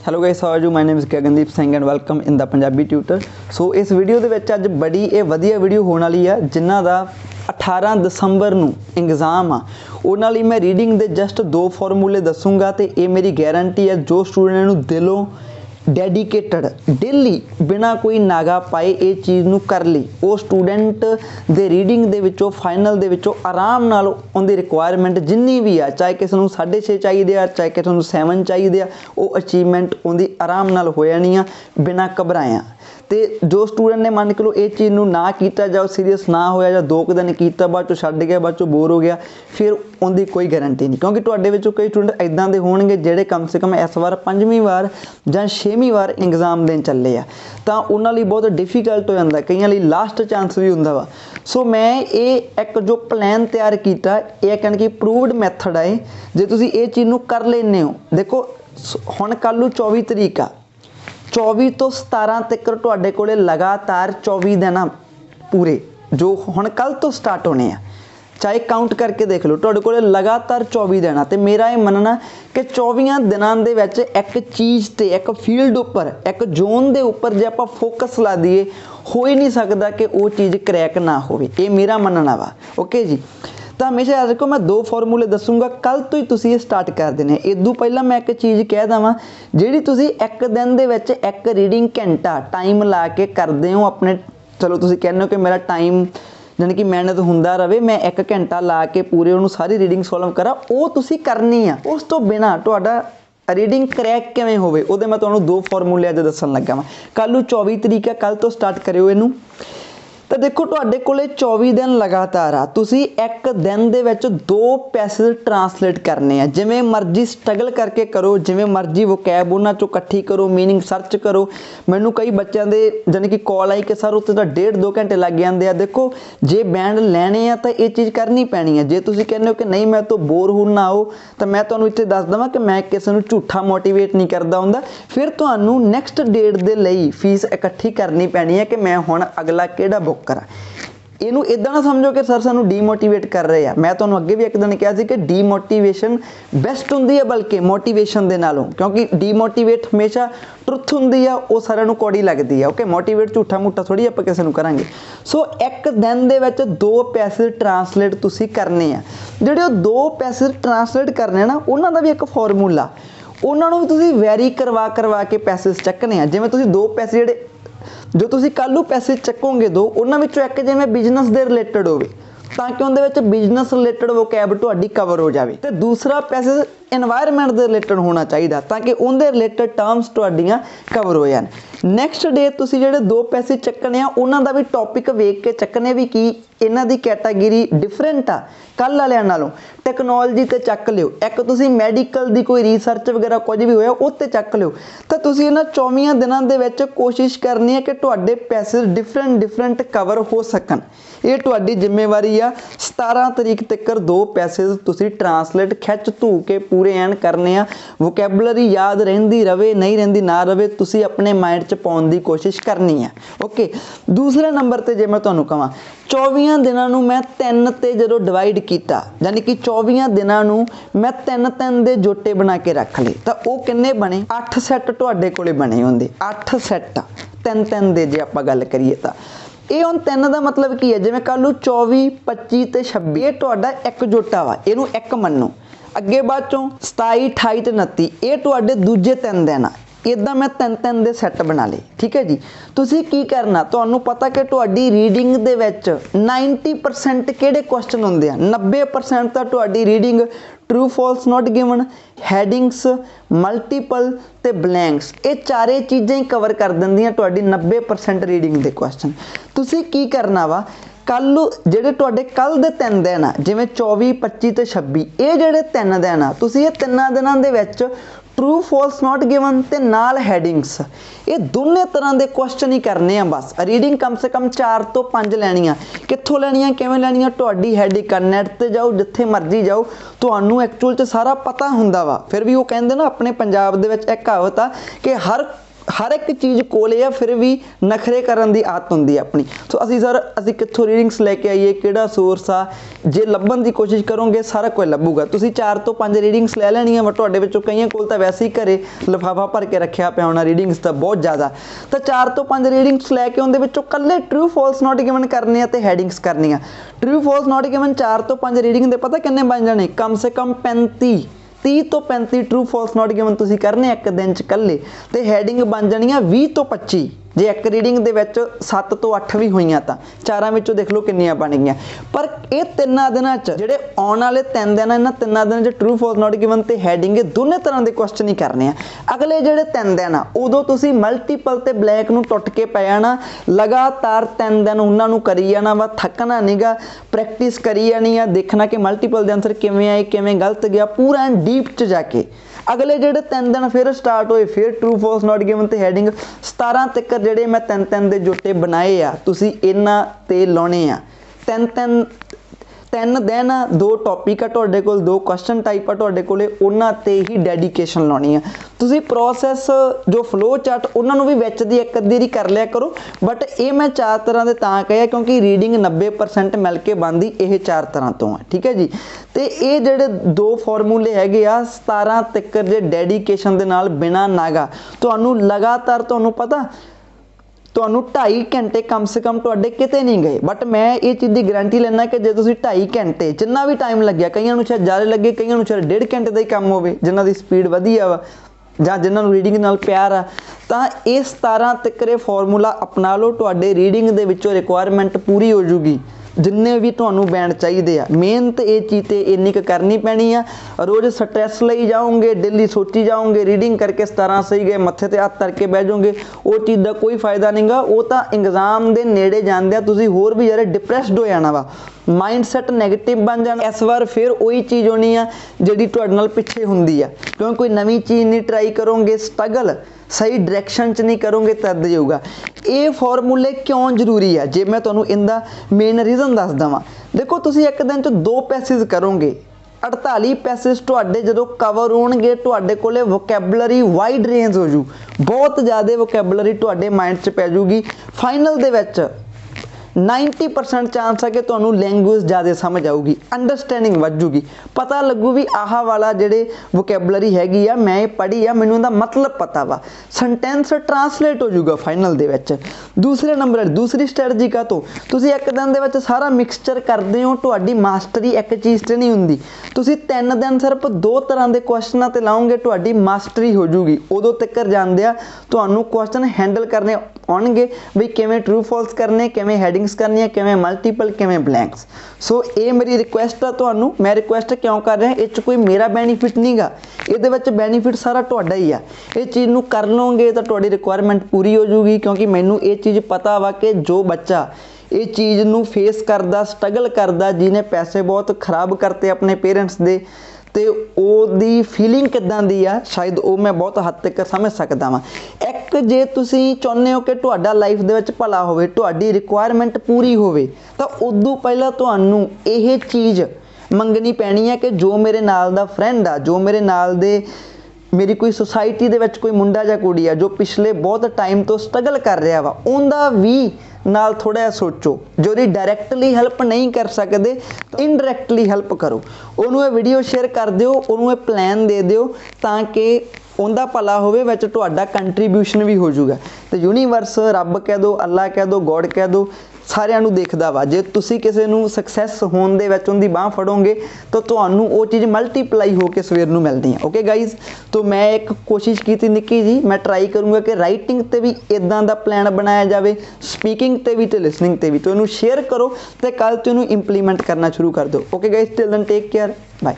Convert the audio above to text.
Hello guys, how are you? My name is Gagandeep Singh and welcome in the Punjabi tutor. So इस video ਦੇ ਵਿੱਚ ਅੱਜ ਬੜੀ ਇਹ ਵਧੀਆ ਵੀਡੀਓ ਹੋਣ ਵਾਲੀ ਆ ਜਿਨ੍ਹਾਂ ਦਾ 18 ਦਸੰਬਰ ਨੂੰ एग्जाम आ। ਉਹਨਾਂ ਲਈ मैं रीडिंग ਦੇ जस्ट 2 ਫਾਰਮੂਲੇ ਦੱਸੂਗਾ ਤੇ ਇਹ ਮੇਰੀ ਗਾਰੰਟੀ ਹੈ जो स्टूडेंट ਨੂੰ दिलों डेडिकेटेड डेली बिना कोई नागा पाए ये चीज़ नूं कर ली वो स्टूडेंट दे रीडिंग दे विचों फाइनल दे विचों आराम नाल उनकी रिक्वायरमेंट जिन्नी भी आ, चाहे किसी नूं 6.5 चाहिए आ, चाहे किसी नूं 7 चाहिए आ, वो अचीवमेंट उनकी आराम नाल हो जानी आ बिना घबराया। तो जो स्टूडेंट ने मान के लो ये चीज़ नूं ना कीता जाओ सीरीयस ना होया या 2 दिन कीता बाद चों छड्ड गया बाद चों बोर हो गया फिर उनकी कोई गारंटी नहीं, क्योंकि तुहाडे विचों कई स्टूडेंट इदां दे होणगे जिहड़े कम से कम इस बार 5वीं बार जां 6वीं बार एग्जाम देण चले आ तां उन्हां लई बहुत डिफिकल्ट हो जांदा, कईयां लई लास्ट चांस भी हुंदा वा। सो मैं ये एक जो प्लान तैयार कीता ये कहण कि प्रूवड मैथड है जे तुसीं ये चीज़ नूं कर लैंदे हो। देखो हुण कल नूं 24 तरीक आ, 24 तो 17 तक तुहाडे कोले लगातार 24 दिन पूरे जो हुण कल तो स्टार्ट होने आ, चाहे काउंट करके देख लो तुहाडे कोले लगातार 24 दिन। तो मेरा ये मनना कि 24 दिनों के विच एक चीज़ ते एक फील्ड उपर एक जोन के उपर जे आपां फोकस ला दईए हो ही नहीं सकता कि वो चीज़ क्रैक ना हो, ये मेरा मनना वा। ओके जी, तो हमेशा याद रखो मैं 2 फॉर्मूले दसूँगा, कल तो ही तुसीं ये स्टार्ट कर देने। इदों पहला मैं एक चीज़ कह देवां जिहड़ी तुसीं एक दिन दे विच एक रीडिंग घंटा टाइम ला के करदे हो अपने, चलो तुसीं कहने हो कि मेरा टाइम यानी कि मेहनत हुंदा रहे मैं 1 घंटा ला के पूरे उन्होंने सारी रीडिंग सॉल्व करा, वो तुसीं करनी आ। उस तो बिना तुहाडा रीडिंग क्रैक किवें होवे उहदे मैं तुहानूं 2 फॉर्मूले अज दस्सण लगा वां। कल नूं 24 तरीक है, कल तो स्टार्ट करिओ इहनूं। तो देखो तुहाडे कोले 24 दिन लगातार आ, तुसीं एक दिन दे विच 2 पैसेज ट्रांसलेट करने आ। जिवें मर्जी स्ट्रगल करके करो, जिवें मर्जी वोकैब उन्हां चों इकट्ठी करो, मीनिंग सर्च करो। मैनूं कई बच्चों दे जानी कि कॉल आई कि सर उत्ते तां 1.5-2 घंटे लग जांदे आ। देखो जे बैंड लैणे आ तां ये चीज़ करनी पैनी है। जे तुसीं कहंदे हो कि नहीं मैं तो बोर होना हो तो मैं तुहानूं इत्थे दस देवां कि मैं किसी नूं झूठा मोटिवेट नहीं करदा हुंदा। फिर तुहानूं नैक्सट डेट दे लई फीस इकट्ठी करनी पैनी है कि मैं हुण अगला किहड़ा बुक करा। इनू इदा ना समझो कि सर सानू डीमोटिवेट कर रहे हैं। मैं तुहानूं अगे भी एक दिन कहा कि डीमोटिवेशन बेस्ट हुंदी है बल्कि मोटिवेशन दे नालों, क्योंकि डीमोटिवेट हमेशा ट्रुथ हुंदी है, वो सारिਆਂ ਨੂੰ कौड़ी लगती है। ओके, मोटिवेट झूठा मूठा थोड़ी आपां किसी नूं करांगे। सो एक दिन दे विच 2 पैसेज ट्रांसलेट तुसीं करने आ। ਜਿਹੜੇ 2 पैसेज ट्रांसलेट करने ना उन्हां दा भी एक फॉर्मूला, उन्हां नूं भी तुसीं वैरी करवा के पैसेज चकने आ। जिवें तुसीं 2 पैसे ਜਿਹੜੇ जो तुसीं कल नूं पैसे चकोगे 2 उन्हां विचों एक जिवें बिजनेस दे रिलेटेड होवे तां कि उहदे विच बिजनेस रिलेटेड वोकैब तुहाडी कवर हो जाए, तो दूसरा पैसेज एनवायरनमेंट दे रिलेटेड होना चाहिए ताकि उनके रिलेटेड टर्म्स तुहाडियां कवर हो जान। नैक्सट डे तुसीं जिहड़े 2 पैसे चकने आ उन्हां दा भी टॉपिक वेख के चकने भी कि इन्हां दी कैटागरी डिफरेंट आ कल वालियां नालों। टैक्नोलॉजी ते चक लिओ, एक तुसीं मैडिकल दी कोई रिसर्च वगैरह कुछ भी होया उह ते चक लिओ। तो तुसीं इन्हां 24 दिनां दे विच कोशिश करनी है कि तुहाडे पैसे डिफरेंट कवर हो सकन। ये तुहाडी जिम्मेवारी आ। 17 तरीक तक 2 पैसेज तुसीं ट्रांसलेट खिच धू के पूरे एन करने आ। वोकैबुलरी याद रहिंदी रवे नहीं रहिंदी ना रवे तुसीं अपने माइंड च पाउण दी कोशिश करनी है। ओके, दूसरे नंबर ते जे मैं तुहानूं कहां 24 दिनां नूं मैं 3 ते जदों डिवाइड कीता यानी कि 24 दिनां नूं मैं 3 दे जोटे बना के रख लए तां ओह किन्ने बने 8 सैट तुहाडे कोले बने हुंदे। 8 सैट 3 दे जे आपां गल करिए तां ये हुण 3 का मतलब की है। जिवें कल नूं 24 25 ते 26 ये तुहाडा एक जोटा वा, इहनूं एक मन्नो। अगे बाद चों 27 28 ते 29 ये तुहाडे दूजे 3 दिन आ। इदा मैं 3 दे सैट बना ले। ठीक है जी, तुसीं की करना तुहानूं पता कि तुहाडी रीडिंग दे विच 90% किहड़े क्वेश्चन हुंदे आ। 90% तां तुहाडी reading true false not given, headings, multiple ते ब्लैंक्स ये चारे चीज़ां ही कवर कर दिंदियां तुहाडी 90% रीडिंग दे क्वेश्चन। तुसीं की करना वा कल ਜਿਹੜੇ ਤੁਹਾਡੇ ਕੱਲ ਦੇ 3 ਦਿਨ ਆ ਜਿਵੇਂ 24 25 ਤੇ 26 ਇਹ ਜਿਹੜੇ 3 ਦਿਨ ਆ ਤੁਸੀਂ ਇਹ 3 ਦਿਨਾਂ ਦੇ ਵਿੱਚ ट्रू फॉल्स नॉट गिवन ते नाल हैडिंग्स ये दोनों तरह के क्वेश्चन ही करने आ। बस रीडिंग कम से कम 4 तो 5 लैनियां। कित्थों लैनियां किवें लैनियां तुहाडी हैडिंग आ। नैट ते जाओ जिथे मर्जी जाओ तुहानूं एक्चुअल च सारा पता हुंदा वा। फिर भी वो कहंदे ना अपने पंजाब दे विच एक कहावत आ कि हर हर एक चीज़ कोले आ फिर भी नखरे करन दी आदत हुंदी है अपनी। सो असी सर असी कित्थों रीडिंग्स लैके आईए, किहड़ा सोर्स आ, जे लभन की कोशिश करोगे सारा कुछ लभूगा। तुसीं 4 ਤੋਂ 5 रीडिंग्स लै लैणियां वा, तुहाडे विचों कईयां कोल तां वैसे ही घरे लिफाफा भर के रखिया पिया होना रीडिंग्स दा बहुत ज़्यादा, तो 4 ਤੋਂ 5 रीडिंग्स लैके उहदे विचों कल्ले ट्रू फॉल्स नॉट गिवन करने ते हैडिंग्स करनियां। ट्रू फॉल्स नॉट गिवन 4 ਤੋਂ 5 रीडिंग दे पता किन्ने बन जाने, कम से कम 30 ਤੋਂ 35 ट्रू फॉल्स नॉट गिवन तुसीं करने एक दिन च कल्ले, ते हैडिंग बन जानियां 20 ਤੋਂ 25। जे एक रीडिंग दे विच 7 ਤੋਂ 8 भी होईयां तां चारां विचों देख लो किन्नियां बन गईयां। पर ये 3 दिनां च जिहड़े आउण वाले 3 दिन इन्हां 3 दिनां च ट्रू फॉल्स नॉट गिवन ते हैडिंग दोनों तरह के क्वेश्चन ही करने आ। अगले जिहड़े 3 दिन आ उदों तुसीं मल्टीपल ते ब्लैक नूं टुट के पै जाना, लगातार 3 दिन उन्हां नूं करी जाना वा, थकना नहींगा, प्रैक्टिस करी जानी आ, देखना कि मल्टीपल दे आंसर किवें आए किवें गलत गया, पूरा डीप च जाके। अगले जिहड़े 3 दिन फिर स्टार्ट होए, फिर ट्रू फॉल्स नॉट गिवन ते हैडिंग 17 तक जिहड़े मैं 3 दे जोटे बनाए आ तुसीं इन्हां ते लाउणे आ। 3 दिन 2 टॉपिक आ तुहाडे कोल, 2 क्वेश्चन टाइप आ तुहाडे कोले, उन्हां ते ही डेडिकेशन लाउणी आ। तुसीं प्रोसैस जो फ्लो चार्ट उन्हां नूं भी विच दी एक अद्धी वारी कर लिया करो, बट ये मैं 4 तरह दे तां कहिया क्योंकि रीडिंग 90% मिल के बनदी ये 4 तरह तो है, ठीक है जी। तो ये जिहड़े 2 फॉर्मूले हैगे आ 17 तक जे डेडिकेशन दे नाल बिना नागा तुहानूं लगातार, तुहानूं पता ਤੁਹਾਨੂੰ 2.5 घंटे कम से कम ਤੁਹਾਡੇ ਕਿਤੇ नहीं गए, बट मैं ये चीज़ की गारंटी लेना कि जे तुसीं 2.5 घंटे जिन्ना भी टाइम लग्या, कईयां नूं शायद ज़्यादा लगे, कईयां नूं शायद 1.5 घंटे का ही काम होवे जिन्हां दी स्पीड वधिया वा जां जिन्हां नूं रीडिंग नाल प्यार आ, तां इस 17 तक फॉर्मूला अपना लो, तुहाडे रीडिंग दे विचों रिक्वायरमेंट पूरी हो जूगी। जिन्ने भी तुहानूं बैंड चाहिए आ, मेहनत ये चीज़ ते इन्नी क करनी पैनी आ। रोज़ स्ट्रैस लई जाओगे, डेली सोची जाओगे, रीडिंग करके 17 सही गए मत्थे ते हत्थ करके बह जाओगे, वो चीज़ का कोई फायदा नहीं गा। वो तो एग्जाम के नेड़े जांदे तुसीं होर भी यार डिप्रैसड हो जाना वा, माइंडसैट नैगेटिव बन जाना। इस बार फिर वही चीज़ होनी आ जिहड़ी तुहाडे नाल पिछे हुंदी आ, क्योंकि कोई नवीं चीज़ नहीं ट्राई करोगे, स्ट्रगल सही डायरैक्शन च नहीं करोगे तद जाऊगा। ये फॉर्मूले क्यों जरूरी है, जे मैं तुहानूं इहदा मेन रीज़न दस देवां। देखो तुसीं एक दिन च 2 पैसेज करोगे, 48 पैसेज तुहाडे जदों कवर होणगे, तुहाडे कोले वोकैबुलरी वाइड रेंज हो जू, बहुत ज़्यादा वोकैबुलरी तुहाडे माइंड च पै जूगी। फाइनल दे विच 90% चांस है कि तुहानूं लैंगुएज ज़्यादा समझ आऊगी, अंडरस्टैंडिंग वध जूगी, पता लगू भी आह वाला जिहड़े वोकैबुलरी हैगी आ मैं पढ़ी आ, मैनूं इहदा मतलब पता वा, सेंटेंस ट्रांसलेट हो जूगा फाइनल दे विच। दूसरे नंबर दूसरी स्ट्रैटजी का तो तुसीं एक दिन दे विच सारा मिक्सचर करदे हो, तुहाडी मास्टरी एक चीज़ ते नहीं हुंदी। तुसीं 3 दिन सिर्फ 2 तरह के क्वेश्चनां ते लाओगे, तुहाडी मास्टरी हो जूगी। उदों तक जांदे आ तुहानूं क्वेश्चन हैंडल करने आउणगे भी किवें ट्रू फॉल्स करने, किवें हैडिंग्स करनी है, किवें मल्टीपल, किवें ब्लैंक्स। सो ये मेरी रिक्वेस्ट है तुहानूं, मैं रिक्वेस्ट क्यों कर रहा, इस कोई मेरा बेनीफिट नहीं गा, ये बेनीफिट सारा तुहाडा ही आ। ये चीज़ नूं कर लोगे तो तुहाडी रिक्वायरमेंट पूरी हो जूगी, क्योंकि मैनूं ये चीज़ पता वा कि जो बच्चा ये चीज़ नूं फेस करदा, स्ट्रगल करदा, जिन्हें पैसे बहुत खराब करते अपने पेरेंट्स दे, ते ओदी फीलिंग किदां दी आ शायद वो मैं बहुत हद तक समझ सकदा वां। एक जे तुसीं चाहुंदे हो कि तुहाडा लाइफ दे विच भला होवे, तुहाडी रिक्वायरमेंट पूरी होवे, तां उदों पहलां तुहानूं ये चीज़ मंगनी पैनी है कि जो मेरे नाल दा फ्रेंड आ, जो मेरे नाल दे मेरी कोई सोसाइटी दे विच कोई मुंडा या कुड़ी आ जो पिछले बहुत टाइम तो स्ट्रगल कर रहा वा, उनदा भी नाल थोड़ा जिहा सोचो। जो डायरैक्टली हैल्प नहीं कर सकते इनडायरैक्टली हैल्प करो, उन्होंने ये वीडियो शेयर कर दिओ, उन्होंने ये प्लान दे दिओ ताकि उनका भला होवे, विच तुहाडा कंट्रीब्यूशन भी हो जाऊगा। तो यूनीवर्स रब कह दो, अल्लाह कह दो, गॉड कह दो, सारिਆਂ ਨੂੰ देखदा वा। जे तुसी किसी ਨੂੰ सक्सैस होण दे विच उनकी बांह फड़ोगे तो तुहानूं वो चीज़ मल्टीप्लाई होकर सवेर नूं मिलनी है। ओके गाइज, तो मैं एक कोशिश की निक्की जी, मैं ट्राई करूँगा कि राइटिंग ते भी इदां दा प्लान बनाया जाए, स्पीकिंग ते भी ते लिसनिंग ते भी। तो इनू शेयर करो तो कल तो इनू इंप्लीमेंट करना शुरू कर दो। Okay guys, till then take care, bye.